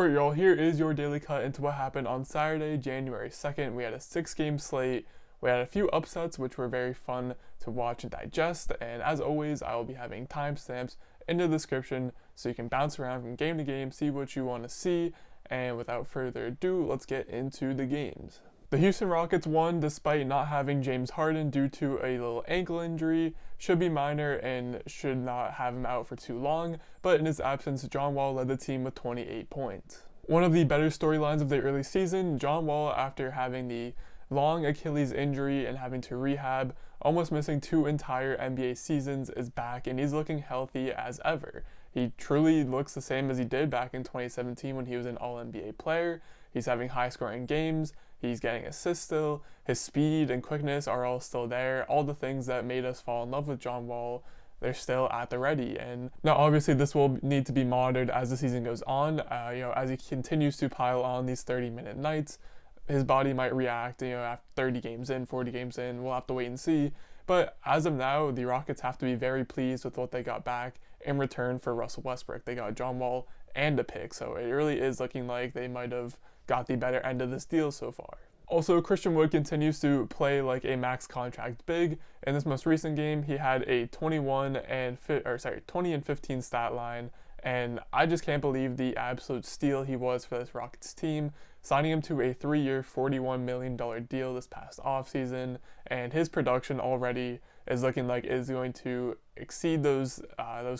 Alright y'all, here is your daily cut into what happened on Saturday, January 2nd. We had a 6-game slate. We had a few upsets which were very fun to watch and digest, and as always I will be having timestamps in the description so you can bounce around from game to game, see what you want to see, and without further ado, let's get into the games. The Houston Rockets won despite not having James Harden due to a little ankle injury. Should be minor and should not have him out for too long, but in his absence, John Wall led the team with 28 points. One of the better storylines of the early season, John Wall, after having the long Achilles injury and having to rehab, almost missing 2 entire NBA seasons, is back and he's looking healthy as ever. He truly looks the same as he did back in 2017 when he was an All-NBA player. He's having high-scoring games. He's getting assists still. His speed and quickness are all still there. All the things that made us fall in love with John Wall, they're still at the ready. And now, obviously, this will need to be monitored as the season goes on. As he continues to pile on these 30-minute nights, his body might react. After 30 games in, 40 games in, we'll have to wait and see. But as of now, the Rockets have to be very pleased with what they got back in return for Russell Westbrook. They got John Wall and a pick, so it really is looking like they might have got the better end of this deal so far. Also, Christian Wood continues to play like a max contract big. In this most recent game, he had a 20 and 15 stat line, and I just can't believe the absolute steal he was for this Rockets team, signing him to a 3-year, $41 million deal this past offseason, and his production already is looking like is going to exceed those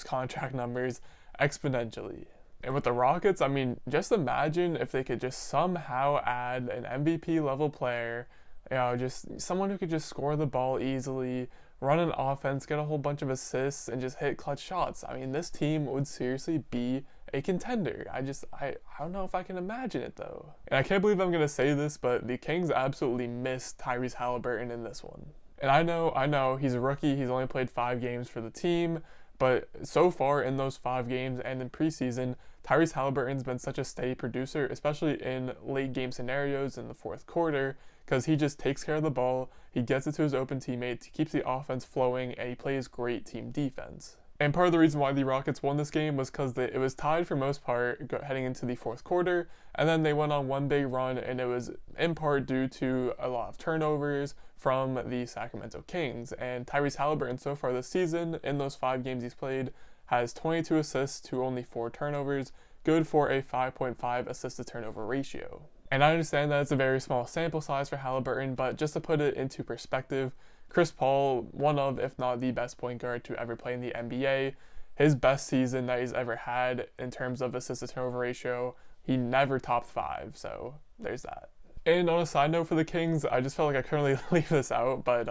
contract numbers exponentially. And with the Rockets, I mean, just imagine if they could just somehow add an MVP level player, just someone who could just score the ball easily, run an offense, get a whole bunch of assists, and just hit clutch shots. I mean, this team would seriously be a contender. I don't know if I can imagine it though. And I can't believe I'm gonna say this, but the Kings absolutely missed Tyrese Halliburton in this one. And I know, he's a rookie, he's only played 5 games for the team, but so far in those 5 games and in preseason, Tyrese Halliburton's been such a steady producer, especially in late game scenarios in the fourth quarter, because he just takes care of the ball, he gets it to his open teammates, he keeps the offense flowing, and he plays great team defense. And part of the reason why the Rockets won this game was because it was tied for most part heading into the fourth quarter, and then they went on one big run, and it was in part due to a lot of turnovers from the Sacramento Kings. And Tyrese Halliburton so far this season, in those 5 games he's played, has 22 assists to only 4 turnovers, good for a 5.5 assist to turnover ratio. And I understand that it's a very small sample size for Halliburton, but just to put it into perspective, Chris Paul, one of, if not the best point guard to ever play in the NBA, his best season that he's ever had in terms of assist to turnover ratio, he never topped 5, so there's that. And on a side note for the Kings, I just felt like I couldn't really leave this out, but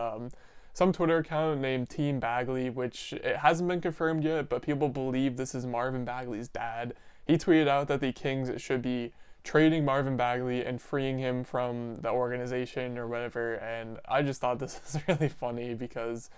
some Twitter account named Team Bagley, which it hasn't been confirmed yet, but people believe this is Marvin Bagley's dad. He tweeted out that the Kings should be trading Marvin Bagley and freeing him from the organization or whatever, and I just thought this was really funny because,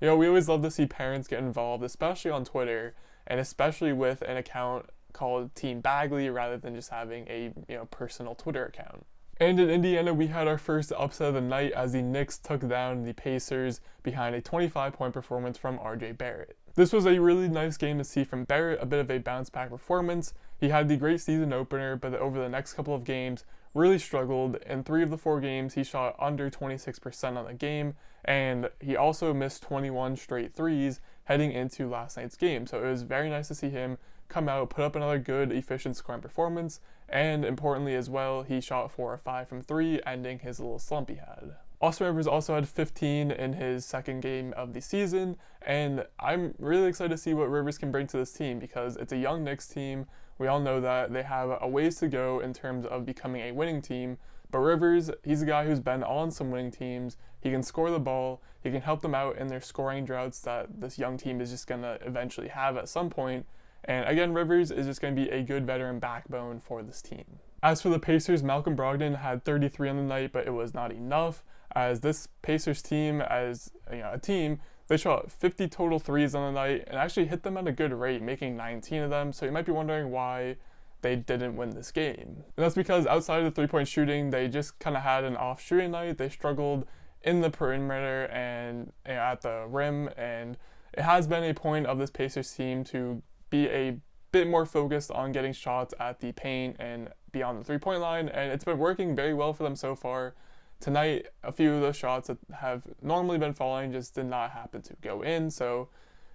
we always love to see parents get involved, especially on Twitter, and especially with an account called Team Bagley rather than just having a personal Twitter account. And in Indiana, we had our first upset of the night as the Knicks took down the Pacers behind a 25-point performance from RJ Barrett. This was a really nice game to see from Barrett, a bit of a bounce-back performance. He had the great season opener, but over the next couple of games, really struggled. In 3 of the 4 games, he shot under 26% on the game, and he also missed 21 straight threes heading into last night's game. So it was very nice to see him come out, put up another good, efficient scoring performance, and importantly as well, he shot 4 or 5 from 3, ending his little slump he had. Austin Rivers also had 15 in his second game of the season, and I'm really excited to see what Rivers can bring to this team because it's a young Knicks team. We all know that they have a ways to go in terms of becoming a winning team, but Rivers, he's a guy who's been on some winning teams. He can score the ball, he can help them out in their scoring droughts that this young team is just going to eventually have at some point. And again, Rivers is just going to be a good veteran backbone for this team. As for the Pacers, Malcolm Brogdon had 33 on the night, but it was not enough, as this Pacers team, as a team, they shot 50 total threes on the night and actually hit them at a good rate, making 19 of them, so you might be wondering why they didn't win this game. And that's because outside of the 3-point shooting, they just kind of had an off shooting night. They struggled in the perimeter and at the rim, and it has been a point of this Pacers team to be a bit more focused on getting shots at the paint and beyond the three-point line, and it's been working very well for them so far. Tonight, a few of those shots that have normally been falling just did not happen to go in, so,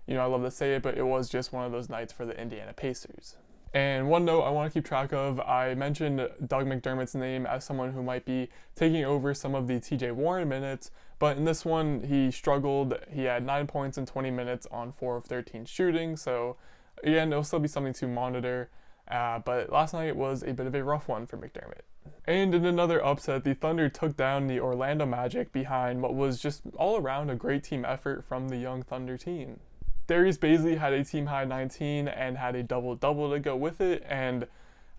I love to say it, but it was just one of those nights for the Indiana Pacers. And one note I want to keep track of, I mentioned Doug McDermott's name as someone who might be taking over some of the TJ Warren minutes, but in this one he struggled. He had 9 points in 20 minutes on 4 of 13 shooting, so again, it'll still be something to monitor, but last night was a bit of a rough one for McDermott. And in another upset, the Thunder took down the Orlando Magic behind what was just all around a great team effort from the young Thunder team. Darius Bazley had a team-high 19 and had a double-double to go with it, and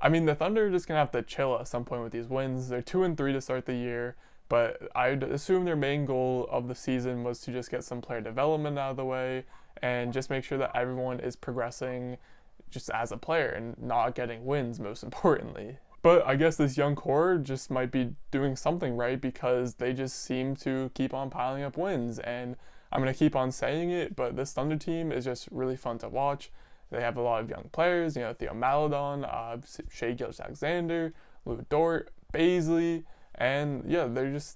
the Thunder are just going to have to chill at some point with these wins. They're 2-3 to start the year, but I'd assume their main goal of the season was to just get some player development out of the way and just make sure that everyone is progressing just as a player and not getting wins, most importantly. But I guess this young core just might be doing something right because they just seem to keep on piling up wins, and I'm going to keep on saying it, but this Thunder team is just really fun to watch. They have a lot of young players, Theo Maledon, Shai Gilgeous-Alexander, Lou Dort, Bazley, and yeah,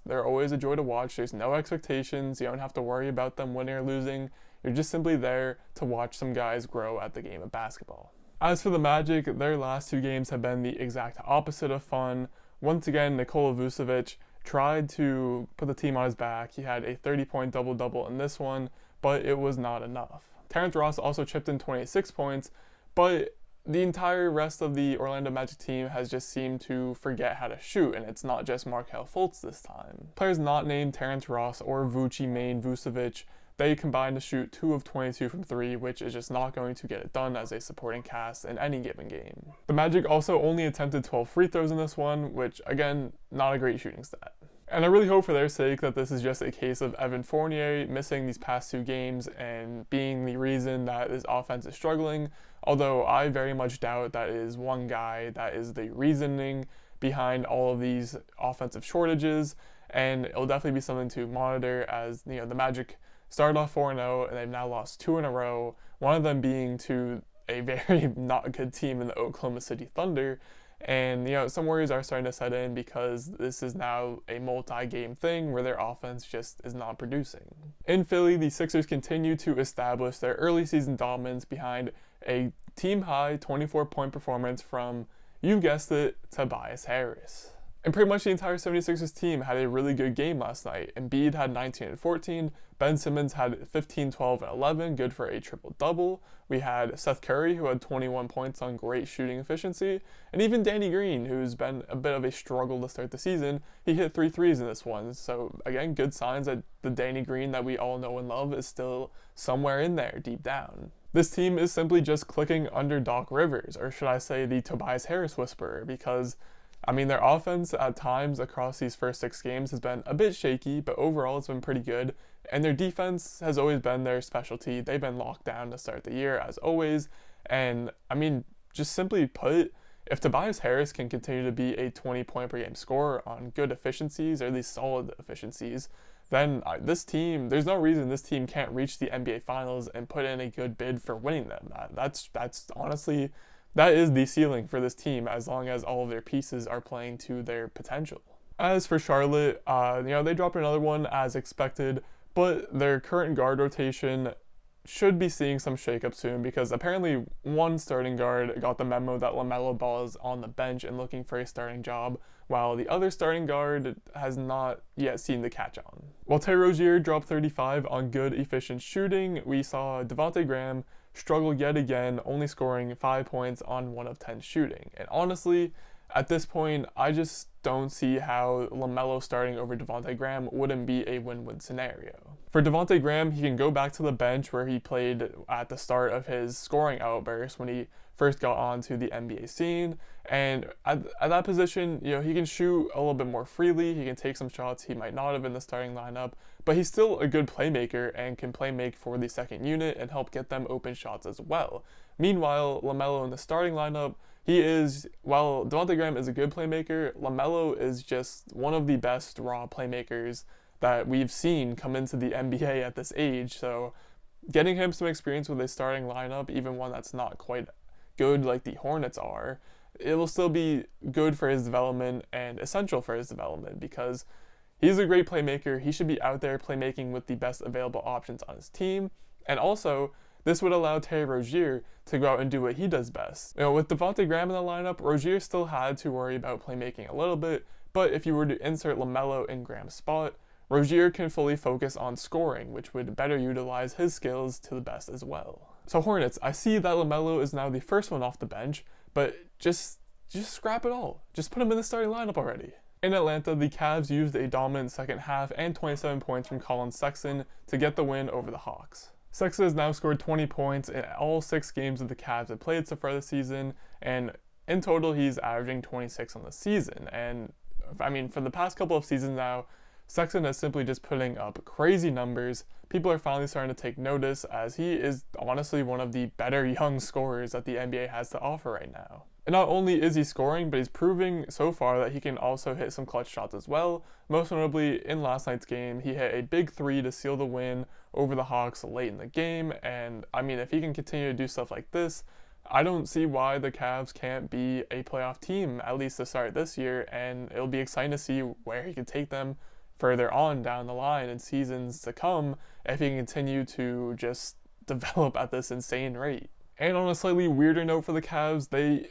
they're always a joy to watch. There's no expectations. You don't have to worry about them winning or losing. You're just simply there to watch some guys grow at the game of basketball. As for the Magic, their last 2 games have been the exact opposite of fun. Once again, Nikola Vucevic tried to put the team on his back. He had a 30-point double-double in this one, but it was not enough. Terrence Ross also chipped in 26 points, but the entire rest of the Orlando Magic team has just seemed to forget how to shoot, and it's not just Markelle Fultz this time. Players not named Terrence Ross or Vucci Main Vucevic, they combined to shoot 2 of 22 from 3, which is just not going to get it done as a supporting cast in any given game. The Magic also only attempted 12 free throws in this one, which again, not a great shooting stat. And I really hope for their sake that this is just a case of Evan Fournier missing these past 2 games and being the reason that this offense is struggling, although I very much doubt that is one guy that is the reasoning behind all of these offensive shortages, and it'll definitely be something to monitor as the Magic started off 4-0 and they've now lost 2 in a row, one of them being to a very not good team in the Oklahoma City Thunder. And some worries are starting to set in because this is now a multi-game thing where their offense just is not producing. In Philly, the Sixers continue to establish their early season dominance behind a team-high 24-point performance from, you guessed it, Tobias Harris. And pretty much the entire 76ers team had a really good game last night. Embiid had 19 and 14, Ben Simmons had 15, 12, and 11, good for a triple-double. We had Seth Curry, who had 21 points on great shooting efficiency, and even Danny Green, who's been a bit of a struggle to start the season, he hit 3 threes in this one. So again, good signs that the Danny Green that we all know and love is still somewhere in there, deep down. This team is simply just clicking under Doc Rivers, or should I say the Tobias Harris whisperer, because their offense at times across these first 6 games has been a bit shaky, but overall it's been pretty good. And their defense has always been their specialty. They've been locked down to start the year, as always. And, just simply put, if Tobias Harris can continue to be a 20-point per game scorer on good efficiencies, or at least solid efficiencies, then this team, there's no reason this team can't reach the NBA Finals and put in a good bid for winning them. That's honestly, that is the ceiling for this team as long as all of their pieces are playing to their potential. As for Charlotte, they dropped another one as expected, but their current guard rotation should be seeing some shakeup soon because apparently one starting guard got the memo that LaMelo Ball is on the bench and looking for a starting job, while the other starting guard has not yet seen the catch on. While Terry Rozier dropped 35 on good, efficient shooting, we saw Devontae Graham struggle yet again, only scoring 5 points on 1 of 10 shooting. And honestly, at this point, I just don't see how LaMelo starting over Devontae Graham wouldn't be a win-win scenario. For Devontae Graham, he can go back to the bench where he played at the start of his scoring outburst when he first got onto the NBA scene, and at that position, he can shoot a little bit more freely, he can take some shots he might not have in the starting lineup, but he's still a good playmaker and can play make for the second unit and help get them open shots as well. Meanwhile, LaMelo in the starting lineup, while Devontae Graham is a good playmaker, LaMelo is just one of the best raw playmakers that we've seen come into the NBA at this age, so getting him some experience with a starting lineup, even one that's not quite good like the Hornets are, it will still be good for his development and essential for his development because he's a great playmaker. He should be out there playmaking with the best available options on his team. And also, this would allow Terry Rozier to go out and do what he does best. With Devontae Graham in the lineup, Rozier still had to worry about playmaking a little bit, but if you were to insert LaMelo in Graham's spot, Rozier can fully focus on scoring, which would better utilize his skills to the best as well. So Hornets, I see that LaMelo is now the first one off the bench, but just scrap it all. Just put him in the starting lineup already. In Atlanta, the Cavs used a dominant second half and 27 points from Colin Sexton to get the win over the Hawks. Sexton has now scored 20 points in all 6 games that the Cavs have played so far this season, and in total he's averaging 26 on the season. And I mean, for the past couple of seasons now, Sexton is simply just putting up crazy numbers. People are finally starting to take notice as he is honestly one of the better young scorers that the NBA has to offer right now. And not only is he scoring, but he's proving so far that he can also hit some clutch shots as well. Most notably, in last night's game, he hit a big 3 to seal the win over the Hawks late in the game. And I mean, if he can continue to do stuff like this, I don't see why the Cavs can't be a playoff team, at least to start this year. And it'll be exciting to see where he can take them further on down the line in seasons to come if he can continue to just develop at this insane rate. And on a slightly weirder note for the Cavs, they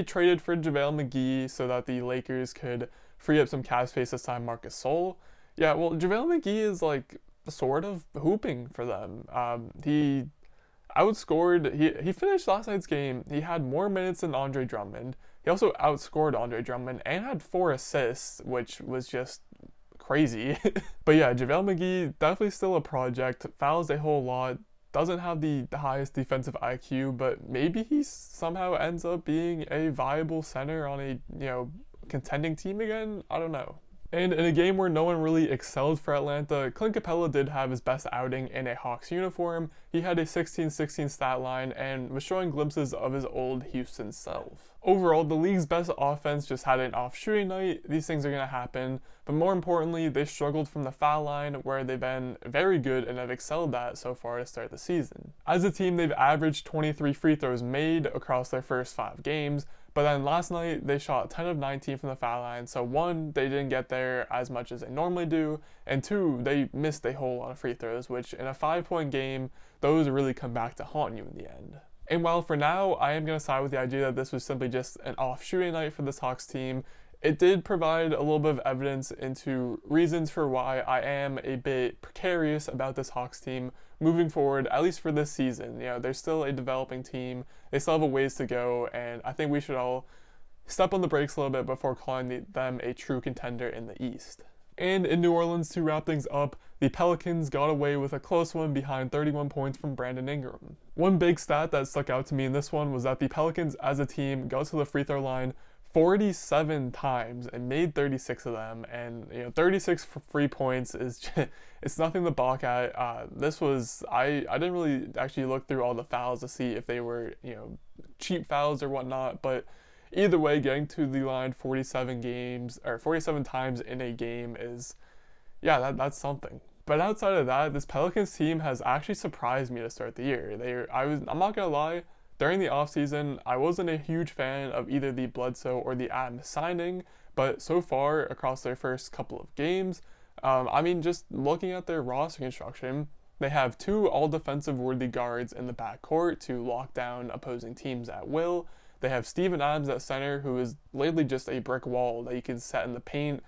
traded for JaVale McGee so that the Lakers could free up some cap space to sign Marc Gasol. Yeah, well, JaVale McGee is like sort of hooping for them. He finished last night's game. He had more minutes than Andre Drummond. He also outscored Andre Drummond and had 4 assists, which was just crazy. But yeah, JaVale McGee, definitely still a project, fouls a whole lot, doesn't have the highest defensive IQ, but maybe he somehow ends up being a viable center on a, contending team again? I don't know. And in a game where no one really excelled for Atlanta, Clint Capella did have his best outing in a Hawks uniform. He had a 16-16 stat line and was showing glimpses of his old Houston self. Overall, the league's best offense just had an off shooting night. These things are going to happen, but more importantly, they struggled from the foul line where they've been very good and have excelled at so far to start the season. As a team, they've averaged 23 free throws made across their first 5 games, but then last night, they shot 10 of 19 from the foul line, so 1, they didn't get there as much as they normally do, and 2, they missed a whole lot of free throws, which in a 5-point game, those really come back to haunt you in the end. And while for now, I am going to side with the idea that this was simply just an off shooting night for this Hawks team, it did provide a little bit of evidence into reasons for why I am a bit precarious about this Hawks team moving forward, at least for this season. They're still a developing team, they still have a ways to go, and I think we should all step on the brakes a little bit before calling them a true contender in the East. And in New Orleans, to wrap things up, the Pelicans got away with a close one behind 31 points from Brandon Ingram. One big stat that stuck out to me in this one was that the Pelicans as a team got to the free throw line 47 times and made 36 of them, and 36 free points is just, it's nothing to balk at. I didn't really actually look through all the fouls to see if they were cheap fouls or whatnot, but either way, getting to the line 47 times in a game is, that's something. But outside of that, this Pelicans team has actually surprised me to start the year. I'm not gonna lie, during the offseason, I wasn't a huge fan of either the Bledsoe or the Adams signing, but so far, across their first couple of games, just looking at their roster construction, they have 2 all-defensive worthy guards in the backcourt to lock down opposing teams at will. They have Steven Adams at center, who is lately just a brick wall that you can set in the paint.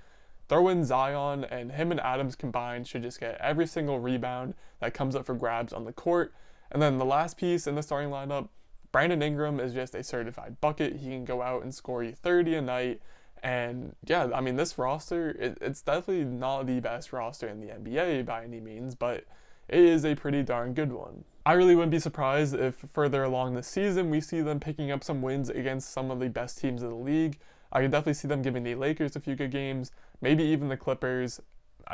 Throw in Zion, and him and Adams combined should just get every single rebound that comes up for grabs on the court. And then the last piece in the starting lineup, Brandon Ingram is just a certified bucket. He can go out and score you 30 a night. And this roster, it's definitely not the best roster in the NBA by any means, but it is a pretty darn good one. I really wouldn't be surprised if further along the season we see them picking up some wins against some of the best teams in the league. I can definitely see them giving the Lakers a few good games, maybe even the Clippers,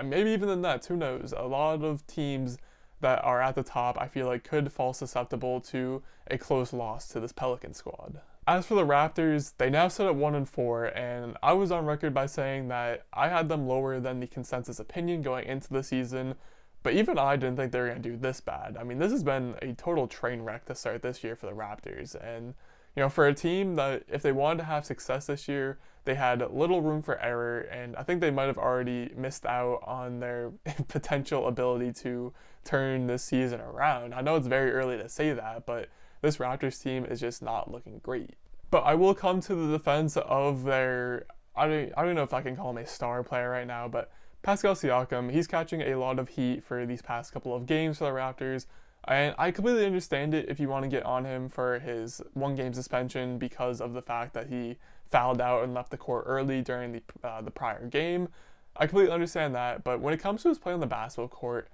maybe even the Nets, who knows. A lot of teams that are at the top, I feel like could fall susceptible to a close loss to this Pelican squad. As for the Raptors, they now sit at 1-4, and I was on record by saying that I had them lower than the consensus opinion going into the season, but even I didn't think they were going to do this bad. This has been a total train wreck to start this year for the Raptors, and for a team that if they wanted to have success this year, they had little room for error, and I think they might have already missed out on their potential ability to turn this season around. I know it's very early to say that, but this Raptors team is just not looking great. But I will come to the defense of their, I don't know if I can call him a star player right now, but Pascal Siakam, he's catching a lot of heat for these past couple of games for the Raptors. And I completely understand it if you want to get on him for his 1-game suspension because of the fact that he fouled out and left the court early during the prior game. I completely understand that, but when it comes to his play on the basketball court,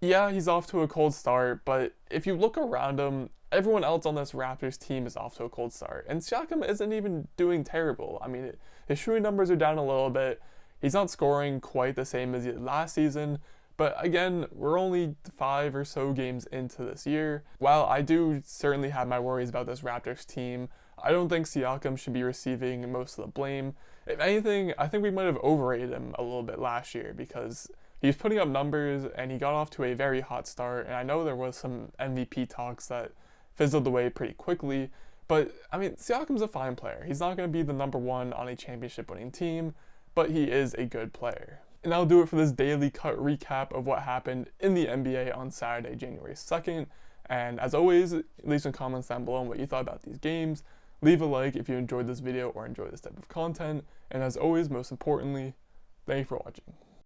yeah, he's off to a cold start, but if you look around him, everyone else on this Raptors team is off to a cold start. And Siakam isn't even doing terrible. I mean, his shooting numbers are down a little bit. He's not scoring quite the same as he did last season. But again, we're only 5 or so games into this year. While I do certainly have my worries about this Raptors team, I don't think Siakam should be receiving most of the blame. If anything, I think we might have overrated him a little bit last year because he was putting up numbers and he got off to a very hot start. And I know there was some MVP talks that fizzled away pretty quickly. But, I mean, Siakam's a fine player. He's not going to be the number one on a championship-winning team, but he is a good player. And that'll do it for this daily cut recap of what happened in the NBA on Saturday, January 2nd. And as always, leave some comments down below on what you thought about these games. Leave a like if you enjoyed this video or enjoy this type of content. And as always, most importantly, thank you for watching.